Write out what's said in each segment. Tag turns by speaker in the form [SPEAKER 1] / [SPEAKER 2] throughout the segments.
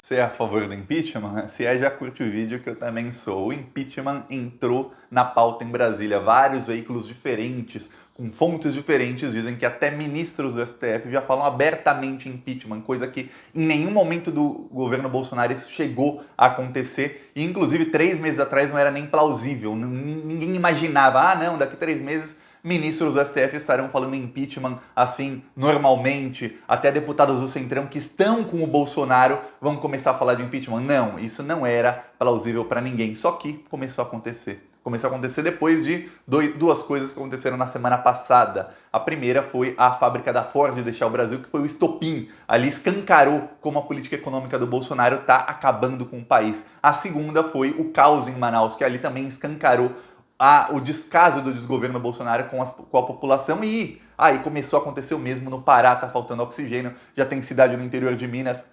[SPEAKER 1] Você é a favor do impeachment? Se é, já curte o vídeo que eu também sou. O impeachment entrou na pauta em Brasília. Vários veículos diferentes, com fontes diferentes, dizem que até ministros do STF já falam abertamente em impeachment, coisa que em nenhum momento do governo Bolsonaro isso chegou a acontecer. E, inclusive, 3 meses atrás não era nem plausível. Ninguém imaginava, não, daqui 3 meses ministros do STF estarão falando em impeachment assim, normalmente, até deputados do Centrão que estão com o Bolsonaro vão começar a falar de impeachment. Não, isso não era plausível para ninguém, só que começou a acontecer. Começou a acontecer depois de duas coisas que aconteceram na semana passada. A primeira foi a fábrica da Ford deixar o Brasil, que foi o estopim. Ali escancarou como a política econômica do Bolsonaro está acabando com o país. A segunda foi o caos em Manaus, que ali também escancarou o descaso do desgoverno Bolsonaro com a população e aí começou a acontecer o mesmo no Pará, tá faltando oxigênio, já tem cidade no interior de Minas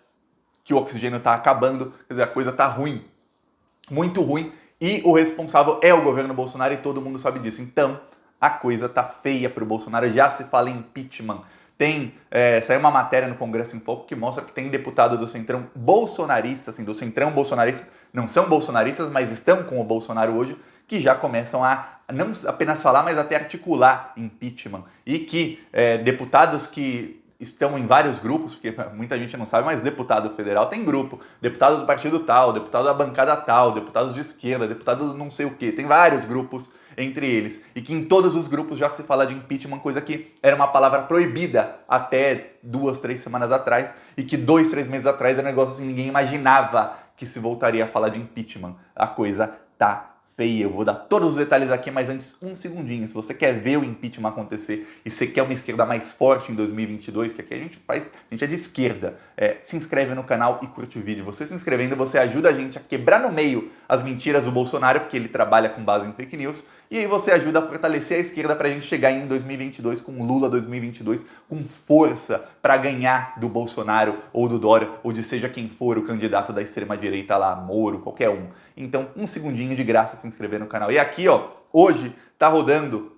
[SPEAKER 1] que o oxigênio tá acabando, quer dizer, a coisa tá ruim, muito ruim, e o responsável é o governo Bolsonaro e todo mundo sabe disso. Então, a coisa tá feia pro Bolsonaro, já se fala em impeachment. Saiu uma matéria no Congresso em Foco que mostra que tem deputado do Centrão bolsonarista, assim, do Centrão bolsonarista, não são bolsonaristas, mas estão com o Bolsonaro hoje, que já começam a não apenas falar, mas até articular impeachment. E que deputados que estão em vários grupos, porque muita gente não sabe, mas deputado federal tem grupo, deputado do partido tal, deputado da bancada tal, deputados de esquerda, deputados não sei o que, tem vários grupos entre eles, e que em todos os grupos já se fala de impeachment, coisa que era uma palavra proibida até 2, 3 semanas atrás, e que 2, 3 meses atrás era um negócio assim, ninguém imaginava que se voltaria a falar de impeachment. A coisa tá feia. Eu vou dar todos os detalhes aqui, mas antes, um segundinho. Se você quer ver o impeachment acontecer e você quer uma esquerda mais forte em 2022, que aqui a gente faz, a gente é de esquerda, se inscreve no canal e curte o vídeo. Você se inscrevendo, você ajuda a gente a quebrar no meio as mentiras do Bolsonaro, porque ele trabalha com base em fake news, e aí você ajuda a fortalecer a esquerda para a gente chegar em 2022 com Lula 2022 com força para ganhar do Bolsonaro ou do Dória ou de seja quem for o candidato da extrema direita lá, Moro, qualquer um. Então, um segundinho de graça se inscrever no canal. E aqui, ó, hoje tá rodando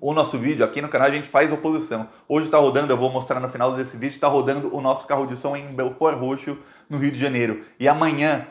[SPEAKER 1] o nosso vídeo, aqui no canal a gente faz oposição. Hoje tá rodando, eu vou mostrar no final desse vídeo, tá rodando o nosso carro de som em Belfort Roxo, no Rio de Janeiro. E amanhã,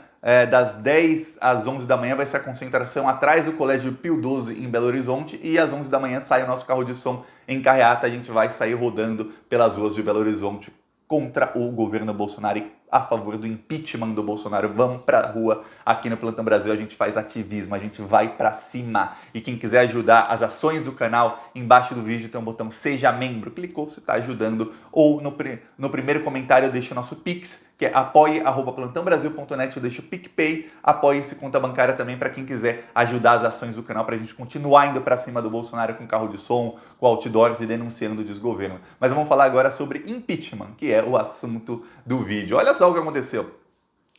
[SPEAKER 1] das 10 às 11 da manhã vai ser a concentração atrás do Colégio Pio XII em Belo Horizonte e às 11 da manhã sai o nosso carro de som em carreata. A gente vai sair rodando pelas ruas de Belo Horizonte contra o governo Bolsonaro e a favor do impeachment do Bolsonaro. Vamos pra rua aqui no Plantão Brasil, a gente faz ativismo, a gente vai pra cima. E quem quiser ajudar as ações do canal, embaixo do vídeo tem um botão Seja Membro. Clicou, você tá ajudando. Ou no primeiro comentário deixa o nosso Pix, que é apoie@plantãobrasil.net, eu deixo o PicPay, apoie-se conta bancária também para quem quiser ajudar as ações do canal, para a gente continuar indo para cima do Bolsonaro com carro de som, com outdoors e denunciando o desgoverno. Mas vamos falar agora sobre impeachment, que é o assunto do vídeo. Olha só o que aconteceu.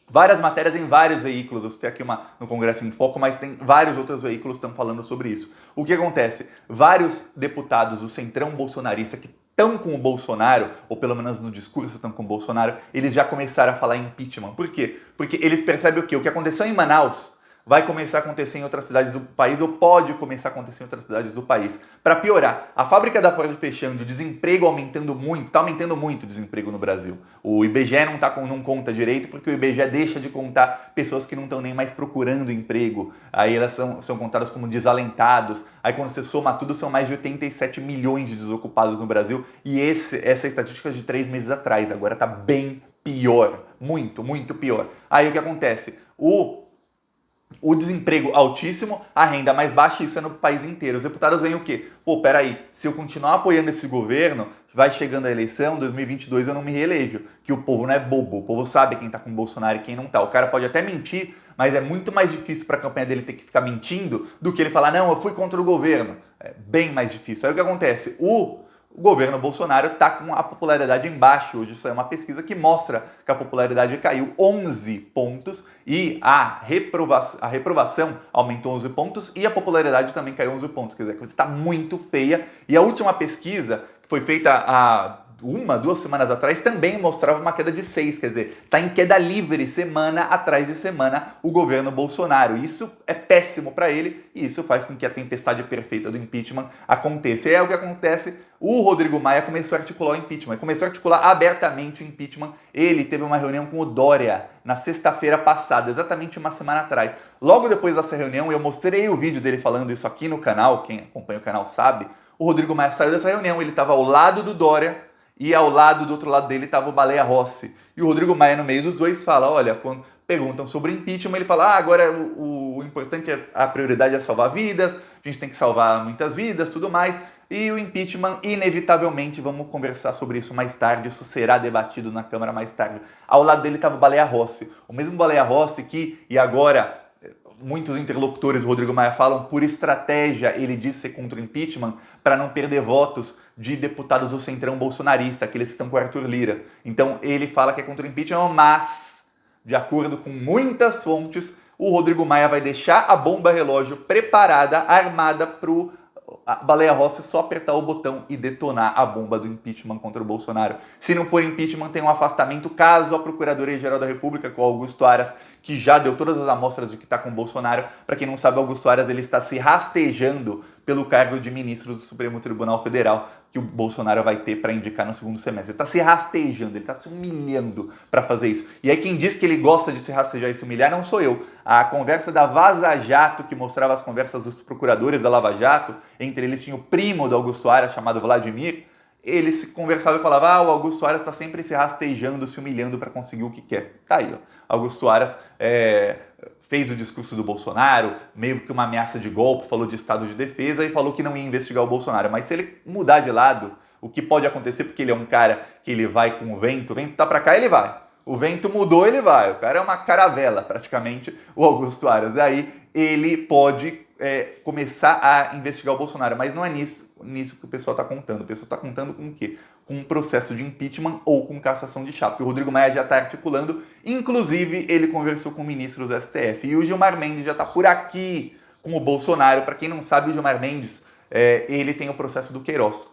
[SPEAKER 1] Várias matérias em vários veículos, eu citei aqui uma no Congresso em Foco, mas tem vários outros veículos que estão falando sobre isso. O que acontece? Vários deputados do Centrão bolsonarista que estão com o Bolsonaro, ou pelo menos no discurso estão com o Bolsonaro, eles já começaram a falar em impeachment. Por quê? Porque eles percebem o quê? O que aconteceu em Manaus vai começar a acontecer em outras cidades do país, ou pode começar a acontecer em outras cidades do país. Para piorar, a fábrica da Ford fechando, o desemprego aumentando muito, está aumentando muito o desemprego no Brasil. O IBGE não conta direito, porque o IBGE deixa de contar pessoas que não estão nem mais procurando emprego. Aí elas são contadas como desalentados. Aí quando você soma tudo, são mais de 87 milhões de desocupados no Brasil. E essa estatística é de 3 meses atrás, agora está bem pior. Muito, muito pior. Aí o que acontece? O desemprego altíssimo, a renda mais baixa, isso é no país inteiro. Os deputados veem o quê? Pô, peraí, se eu continuar apoiando esse governo, vai chegando a eleição, 2022 eu não me reelejo. Que o povo não é bobo, o povo sabe quem tá com o Bolsonaro e quem não tá. O cara pode até mentir, mas é muito mais difícil para a campanha dele ter que ficar mentindo do que ele falar, não, eu fui contra o governo. É bem mais difícil. Aí o que acontece? O governo Bolsonaro está com a popularidade embaixo. Hoje saiu uma pesquisa que mostra que a popularidade caiu 11 pontos e a reprovação aumentou 11 pontos e a popularidade também caiu 11 pontos. Quer dizer, a coisa está muito feia. E a última pesquisa, que foi feita há duas semanas atrás, também mostrava uma queda de 6, quer dizer, está em queda livre semana atrás de semana o governo Bolsonaro. Isso é péssimo para ele e isso faz com que a tempestade perfeita do impeachment aconteça. E é o que acontece, o Rodrigo Maia começou a articular o impeachment, começou a articular abertamente o impeachment. Ele teve uma reunião com o Dória na sexta-feira passada, exatamente uma semana atrás. Logo depois dessa reunião, eu mostrei o vídeo dele falando isso aqui no canal, quem acompanha o canal sabe, o Rodrigo Maia saiu dessa reunião, ele estava ao lado do Dória, e ao lado, do outro lado dele, estava o Baleia Rossi. E o Rodrigo Maia, no meio dos dois, fala, olha, quando perguntam sobre impeachment, ele fala, agora o importante, a prioridade é salvar vidas, a gente tem que salvar muitas vidas, tudo mais. E o impeachment, inevitavelmente, vamos conversar sobre isso mais tarde, isso será debatido na Câmara mais tarde. Ao lado dele estava o Baleia Rossi, o mesmo Baleia Rossi que, e agora, muitos interlocutores, o Rodrigo Maia, falam, por estratégia, ele diz ser contra o impeachment, para não perder votos de deputados do centrão bolsonarista, aqueles que estão com o Arthur Lira. Então, ele fala que é contra o impeachment, mas, de acordo com muitas fontes, o Rodrigo Maia vai deixar a bomba relógio preparada, armada, para o Baleia Rossi só apertar o botão e detonar a bomba do impeachment contra o Bolsonaro. Se não for impeachment, tem um afastamento, caso a Procuradoria-Geral da República, com o Augusto Aras, que já deu todas as amostras de que está com o Bolsonaro. Para quem não sabe, Augusto Aras ele está se rastejando pelo cargo de ministro do Supremo Tribunal Federal, que o Bolsonaro vai ter para indicar no segundo semestre. Ele está se rastejando, ele está se humilhando para fazer isso. E aí quem diz que ele gosta de se rastejar e se humilhar não sou eu. A conversa da Vaza Jato, que mostrava as conversas dos procuradores da Lava Jato, entre eles tinha o primo do Augusto Aras, chamado Vladimir, ele se conversava e falava, o Augusto Aras está sempre se rastejando, se humilhando para conseguir o que quer. Tá aí, ó. Augusto Aras fez o discurso do Bolsonaro, meio que uma ameaça de golpe, falou de estado de defesa e falou que não ia investigar o Bolsonaro. Mas se ele mudar de lado, o que pode acontecer, porque ele é um cara que ele vai com o vento tá para cá, ele vai. O vento mudou, ele vai. O cara é uma caravela, praticamente, o Augusto Aras. E aí ele pode começar a investigar o Bolsonaro, mas não é nisso que o pessoal está contando. O pessoal está contando com o quê? Com um processo de impeachment ou com cassação de chapa. E o Rodrigo Maia já está articulando, inclusive ele conversou com ministros do STF. E o Gilmar Mendes já está por aqui com o Bolsonaro. Para quem não sabe, o Gilmar Mendes, ele tem o processo do Queiroz.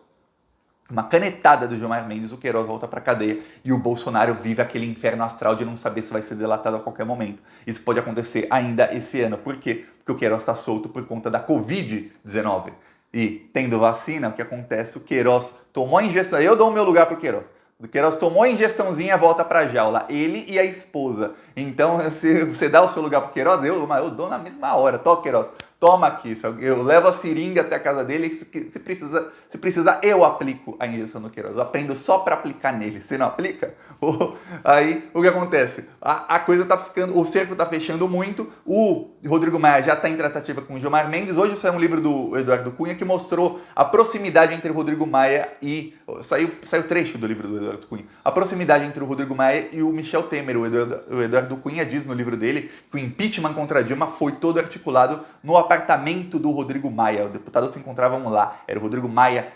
[SPEAKER 1] Uma canetada do Gilmar Mendes, o Queiroz volta para a cadeia e o Bolsonaro vive aquele inferno astral de não saber se vai ser delatado a qualquer momento. Isso pode acontecer ainda esse ano. Por quê? Porque o Queiroz está solto por conta da Covid-19. E tendo vacina, o que acontece? O Queiroz tomou a injeção. Eu dou o meu lugar pro Queiroz. O Queiroz tomou a injeçãozinha, volta pra jaula. Ele e a esposa. Então, se você dá o seu lugar pro Queiroz, eu dou na mesma hora. Tô, Queiroz, toma aqui. Eu levo a seringa até a casa dele. Se precisar, eu aplico a injeção no Queiroz. Eu aprendo só para aplicar nele. Você não aplica? Aí, o que acontece? A coisa tá ficando... O cerco tá fechando muito. O Rodrigo Maia já tá em tratativa com o Gilmar Mendes. Hoje saiu um livro do Eduardo Cunha que mostrou a proximidade entre o Rodrigo Maia e... Saiu trecho do livro do Eduardo Cunha. A proximidade entre o Rodrigo Maia e o Michel Temer. O Eduardo Cunha diz no livro dele que o impeachment contra a Dilma foi todo articulado no apartamento do Rodrigo Maia. Os deputados se encontravam lá. Era o Rodrigo Maia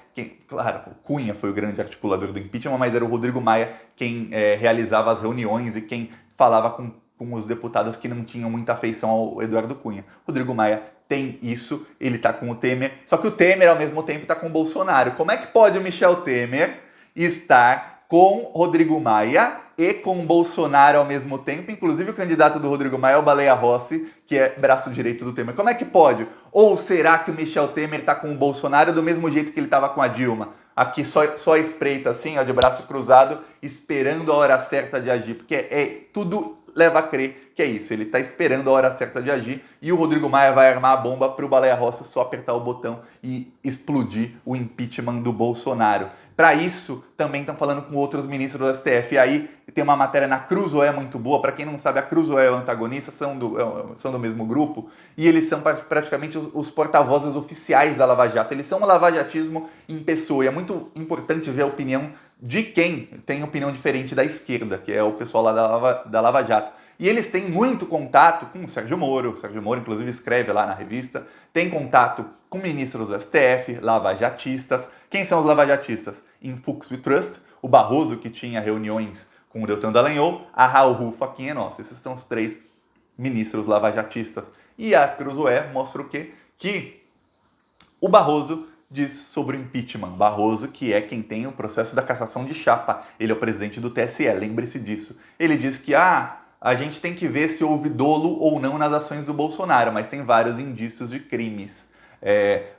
[SPEAKER 1] claro, o Cunha foi o grande articulador do impeachment, mas era o Rodrigo Maia quem realizava as reuniões e quem falava com os deputados que não tinham muita afeição ao Eduardo Cunha. Rodrigo Maia tem isso, ele está com o Temer, só que o Temer ao mesmo tempo está com o Bolsonaro. Como é que pode o Michel Temer estar com Rodrigo Maia e com Bolsonaro ao mesmo tempo? Inclusive o candidato do Rodrigo Maia é o Baleia Rossi, que é braço direito do Temer. Como é que pode? Ou será que o Michel Temer está com o Bolsonaro do mesmo jeito que ele estava com a Dilma? Aqui só espreita assim, ó, de braço cruzado, esperando a hora certa de agir. Porque tudo leva a crer que é isso. Ele está esperando a hora certa de agir e o Rodrigo Maia vai armar a bomba para o Baleia Rossi só apertar o botão e explodir o impeachment do Bolsonaro. Para isso, também estão falando com outros ministros do STF. E aí tem uma matéria na Cruzoé muito boa. Para quem não sabe, a Cruzoé e o antagonista são do mesmo grupo. E eles são praticamente os porta-vozes oficiais da Lava Jato. Eles são o lavajatismo em pessoa. E é muito importante ver a opinião de quem tem opinião diferente da esquerda, que é o pessoal lá da Lava Jato. E eles têm muito contato com o Sérgio Moro. O Sérgio Moro, inclusive, escreve lá na revista. Tem contato com ministros do STF, lavajatistas. Quem são os lavajatistas? Em Fux We Trust, o Barroso, que tinha reuniões com o Deltan Dallagnol, a Raul Rufo, quem é nosso. Esses são os 3 ministros lavajatistas. E a Cruzoé mostra o quê? Que o Barroso diz sobre o impeachment. Barroso, que é quem tem o processo da cassação de chapa, ele é o presidente do TSE, lembre-se disso. Ele diz que a gente tem que ver se houve dolo ou não nas ações do Bolsonaro, mas tem vários indícios de crimes.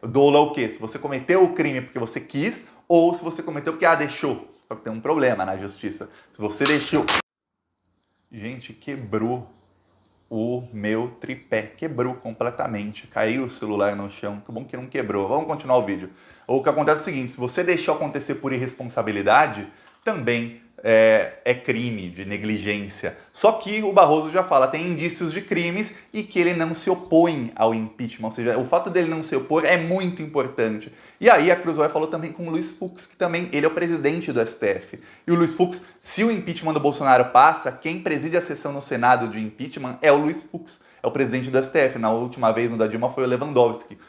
[SPEAKER 1] Dolo é o quê? Se você cometeu o crime porque você quis, ou se você cometeu porque deixou. Só que tem um problema na justiça. Se você deixou... Gente, quebrou o meu tripé. Quebrou completamente. Caiu o celular no chão. Que bom que não quebrou. Vamos continuar o vídeo. O que acontece é o seguinte, se você deixou acontecer por irresponsabilidade, também é crime de negligência. Só que o Barroso já fala, tem indícios de crimes e que ele não se opõe ao impeachment. Ou seja, o fato dele não se opor é muito importante. E aí a Cruzoé falou também com o Luiz Fux, que também ele é o presidente do STF. E o Luiz Fux, se o impeachment do Bolsonaro passa, quem preside a sessão no Senado de impeachment é o Luiz Fux, é o presidente do STF. Na última vez, no da Dilma, foi o Lewandowski,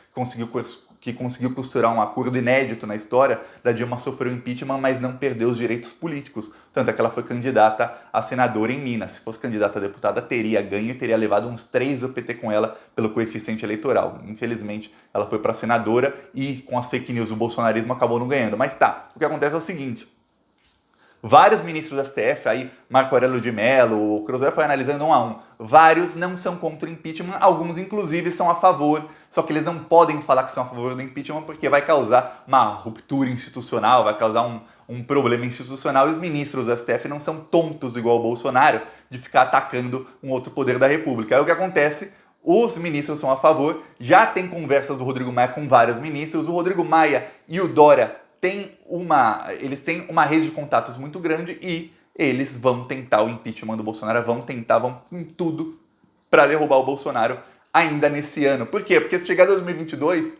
[SPEAKER 1] que conseguiu costurar um acordo inédito na história. Da Dilma sofreu impeachment, mas não perdeu os direitos políticos. Tanto é que ela foi candidata a senadora em Minas. Se fosse candidata a deputada, teria ganho e teria levado uns 3 do PT com ela pelo coeficiente eleitoral. Infelizmente, ela foi para senadora e com as fake news do bolsonarismo acabou não ganhando. Mas tá, o que acontece é o seguinte... Vários ministros do STF, aí Marco Aurélio de Mello, o Cruzoé foi analisando um a um. Vários não são contra o impeachment, alguns inclusive são a favor, só que eles não podem falar que são a favor do impeachment porque vai causar uma ruptura institucional, vai causar um problema institucional, e os ministros do STF não são tontos igual o Bolsonaro de ficar atacando um outro poder da República. Aí o que acontece? Os ministros são a favor, já tem conversas do Rodrigo Maia com vários ministros, o Rodrigo Maia e o Dória eles têm uma rede de contatos muito grande e eles vão tentar o impeachment do Bolsonaro, vão com tudo para derrubar o Bolsonaro ainda nesse ano. Por quê? Porque se chegar 2022,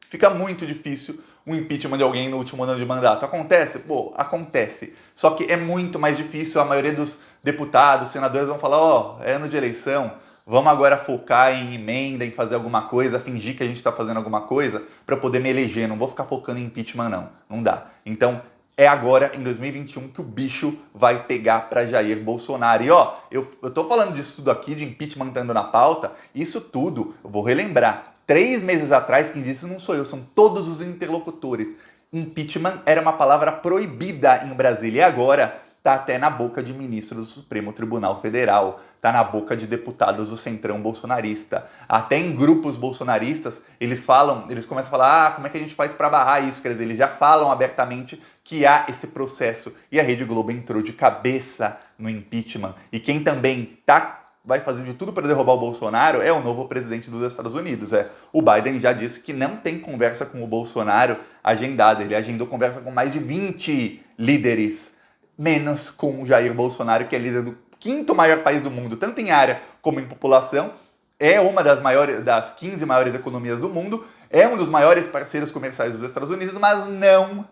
[SPEAKER 1] fica muito difícil o impeachment de alguém no último ano de mandato. Acontece? Pô, acontece. Só que é muito mais difícil, a maioria dos deputados, senadores vão falar, é ano de eleição, vamos agora focar em emenda, em fazer alguma coisa, fingir que a gente está fazendo alguma coisa para poder me eleger. Não vou ficar focando em impeachment, não. Não dá. Então, é agora, em 2021, que o bicho vai pegar para Jair Bolsonaro. E eu tô falando disso tudo aqui, de impeachment estando na pauta, isso tudo, eu vou relembrar. 3 meses atrás, quem disse não sou eu, são todos os interlocutores. Impeachment era uma palavra proibida em Brasília e agora está até na boca de ministros do Supremo Tribunal Federal, está na boca de deputados do centrão bolsonarista. Até em grupos bolsonaristas, eles começam a falar, como é que a gente faz para barrar isso? Quer dizer, eles já falam abertamente que há esse processo. E a Rede Globo entrou de cabeça no impeachment. E quem também vai fazer de tudo para derrubar o Bolsonaro é o novo presidente dos Estados Unidos. O Biden já disse que não tem conversa com o Bolsonaro agendada. Ele agendou conversa com mais de 20 líderes, menos com o Jair Bolsonaro, que é líder do 5º maior país do mundo, tanto em área como em população, é uma das 15 maiores economias do mundo, é um dos maiores parceiros comerciais dos Estados Unidos, mas não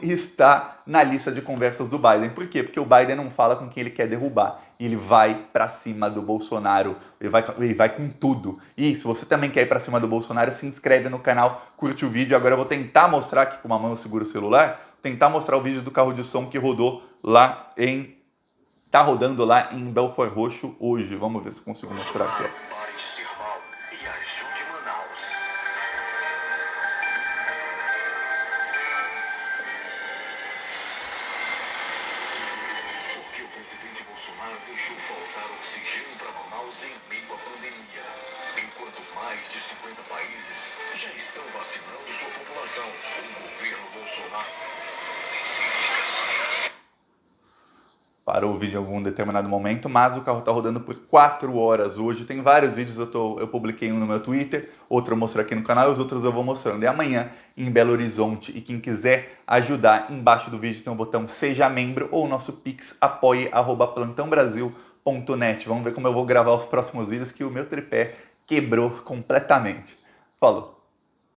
[SPEAKER 1] está na lista de conversas do Biden. Por quê? Porque o Biden não fala com quem ele quer derrubar. Ele vai pra cima do Bolsonaro, ele vai com tudo. E se você também quer ir pra cima do Bolsonaro, se inscreve no canal, curte o vídeo. Agora eu vou tentar mostrar aqui com uma mão eu seguro o celular, tentar mostrar o vídeo do carro de som que rodou lá tá rodando lá em Belford Roxo hoje. Vamos ver se eu consigo mostrar aqui,
[SPEAKER 2] Deixou faltar oxigênio para Manaus em meio à pandemia, enquanto mais de 50 países já estão vacinando sua população. O governo Bolsonaro
[SPEAKER 1] parou o vídeo em algum determinado momento, mas o carro está rodando por 4 horas hoje. Tem vários vídeos, eu publiquei um no meu Twitter, outro eu mostro aqui no canal e os outros eu vou mostrando. E amanhã, em Belo Horizonte, e quem quiser ajudar, embaixo do vídeo tem o botão Seja Membro ou o nosso Pix, apoie@plantãobrasil.net. Vamos ver como eu vou gravar os próximos vídeos, que o meu tripé quebrou completamente. Falou!